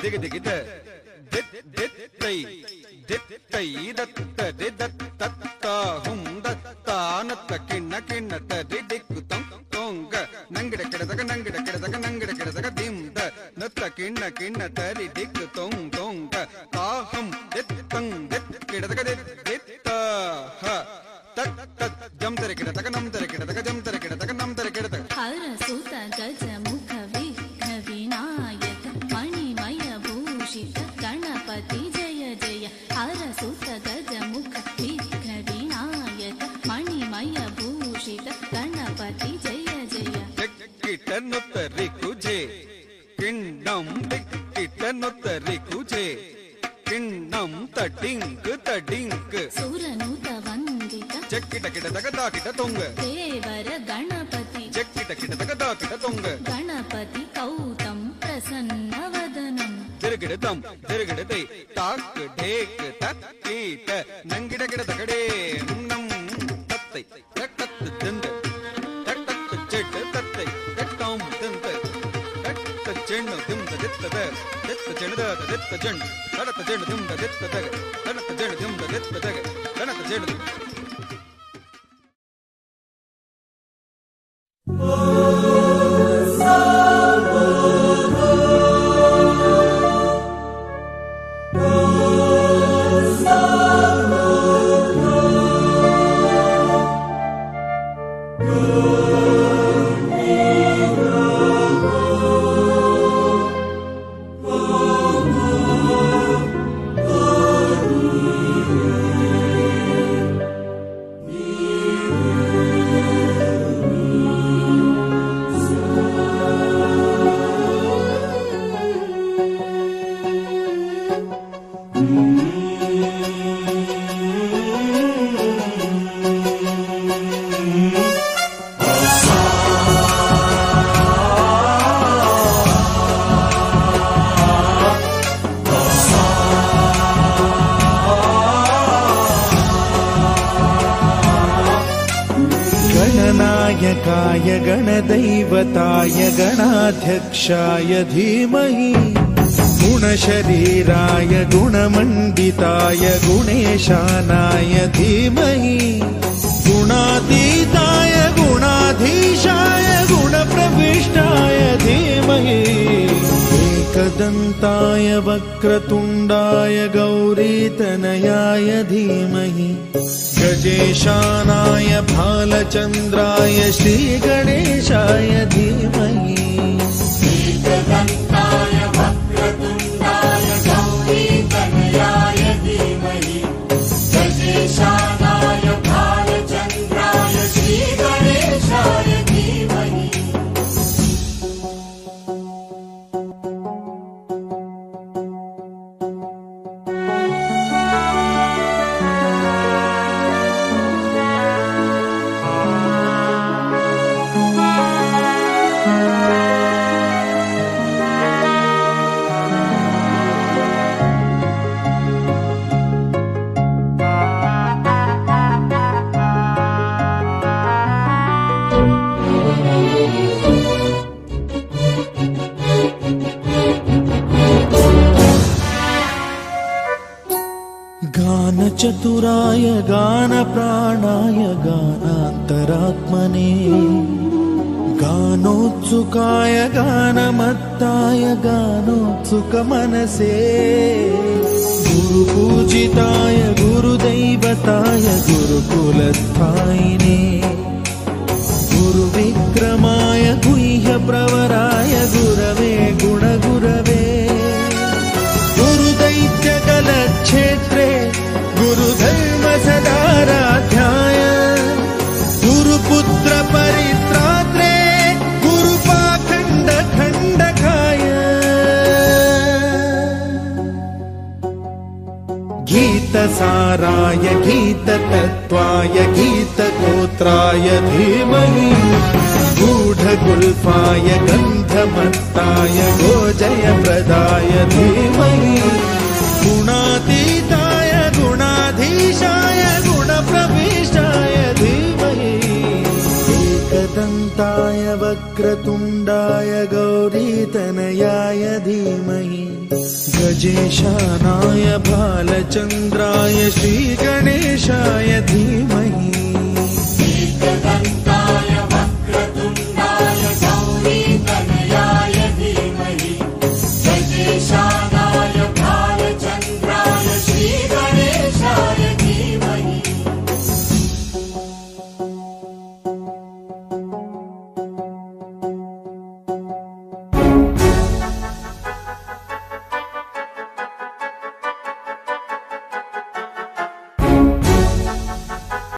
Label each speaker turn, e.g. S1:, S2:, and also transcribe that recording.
S1: ದಿಗ ದಿಗಿದ ದಿತ್ತೈ ದಿತ್ತೈ ದತ್ತ ದಿದತ್ತ ಹುಂ ದತ್ತ ನತ್ತ ಕಿಣ್ಣ ಕಿಣ್ಣತ್ತ ದಿಕ್ಕು ತೊಂಗ ನಂಗಿಡ ಕೆಡದಗ ನಂಗಿಡ ಕೆಡದಗ ನಂಗಿಡ ಕೆಡದಗ ದಿಂದ ನತ್ತ ಕಿಣ್ಣ ಕಿಣ್ಣ ತರಿ ದಿಕ್ಕು ತೊಂಗ ತಾಹಂ ದಿತ್ತಂ ದಿತ್ ಕೆಡದಗ ದಿತ್ತ ಹ ತತ್ ತತ್ ಜಂತರೆ ಕೆಡದಗ ನಮ್ತರೆ ಕೆಡದಗ ಜಂತರೆ ಕೆಡದಗ ನಮ್ತರೆ ಕೆಡದಗ
S2: ಹರ ಸುತ ಗಜ ಮುಖ ವಿಘ್ನ ವಿನಾಯಕ ಮಣಿಮಯ ಭೂಷಿತ ಗಣಪತಿ ಜಯ ಜಯ ಹರ ಸುತ ಗಜ ಮುಖ ವಿಘ್ನ ವಿನಾಯಕ ಮಣಿಮಯ ಭೂಷಿತ ಗಣಪತಿ ಜಯ ಜಯ
S1: ಕಿಟ್ಟನ್ನುತ್ತರಿ ಕುಜೆ ಕಿಣ್ಣಂ ಕಿಟ್ಟನ್ನುತ್ತರಿ ಕುಜೆ ಕಿಣ್ಣಂ ತಡಿಂಕ್ ತಡಿಂಕ್
S2: ಸುರನುತ ವಂದಿತ
S1: ಚಕ್ಕಿಟ ಕಿಟದಗ ದಾಕಿಟ ತೊಂಗ
S2: ದೇವರ ಗಣಪತಿ
S1: ಚಕ್ಕಿಟ ಕಿಟದಗ ದಾಕಿಟ ತೊಂಗ
S2: ಗಣಪತಿ ಕೌತಂ ಪ್ರಸನ್ನ ವದನಂ
S1: ತಿರುಗಿಡತಂ ತಿರುಗಿಡತೈ ತಾಕ್ ಢೇಕ್ ತಕ್ಕೀಟ ನಂಗಿಡ ಗಿಡದ ಕಡೆ ನಂ ತತ್ತೈ ತಕ್ಕತ್ತು ದಂದ ತಕ್ಕತ್ತು ಚೆಟ್ ತತ್ತೈ ತಕ್ಕಾಂ ದಂತ ತಕ್ಕ ಚೆಣ್ಣು ದಿಂದ ದಿತ್ತದ ದಿತ್ತ ಚೆಣದ ದಿತ್ತ ಚೆಣ್ಣು ಕಡತ ಚೆಣ್ಣು ದಿಂದ ದಿತ್ತದಗ ಕಡತ ಚೆಣ್ಣು ದಿಂದ ದಿತ್ತದಗ ಕಡತ ಚೆಣ್ಣು
S3: गणनायकाय गणदैवताय गणाध्यक्षाय धीमहि गुणशरीराय गुणमण्डिताय गुणेशानाय धीमहि गुणातीताय गुणाधीशाय गुणप्रविष्टाय धीमहि एकदन्ताय वक्रतुण्डाय गौरीतनयाय धीमहि गजेशानाय भालचन्द्राय श्रीगणेशाय धीमहि
S4: एकदन्ताय वक्रतुण्डाय गौरीतनयाय धीमहि गजेशानाय भालचन्द्राय श्रीगणेशाय धीमहि
S3: गानचतुराय गानप्राणाय गानान्तरात्मने गानोत्सुकाय गानमत्ताय गानोत्सुकमनसे गुरुपूजिताय गुरुदैवताय गुरुकुलस्थायिने गुरुविक्रमाय गुह्यप्रवराय गुरवे गुणगुरवे गुरुदैत्यकलक्षेत्रे गुरुधर्म सदाराध्याय गुरुपुत्र परित्रात्रे गुरुपाखण्ड खण्डकाय गीतसाराय गीततत्त्वाय गीतगोत्राय धीमहि गूढगुल्फाय गन्धमत्ताय गोजयप्रदाय धीमहि गुणातीताय गुणाधीशाय गुणप्रविष्टाय धीमहि एकदन्ताय वक्रतुण्डाय गौरीतनयाय धीमहि विजेशानाय बालचन्द्राय श्रीगणेशाय धीमहि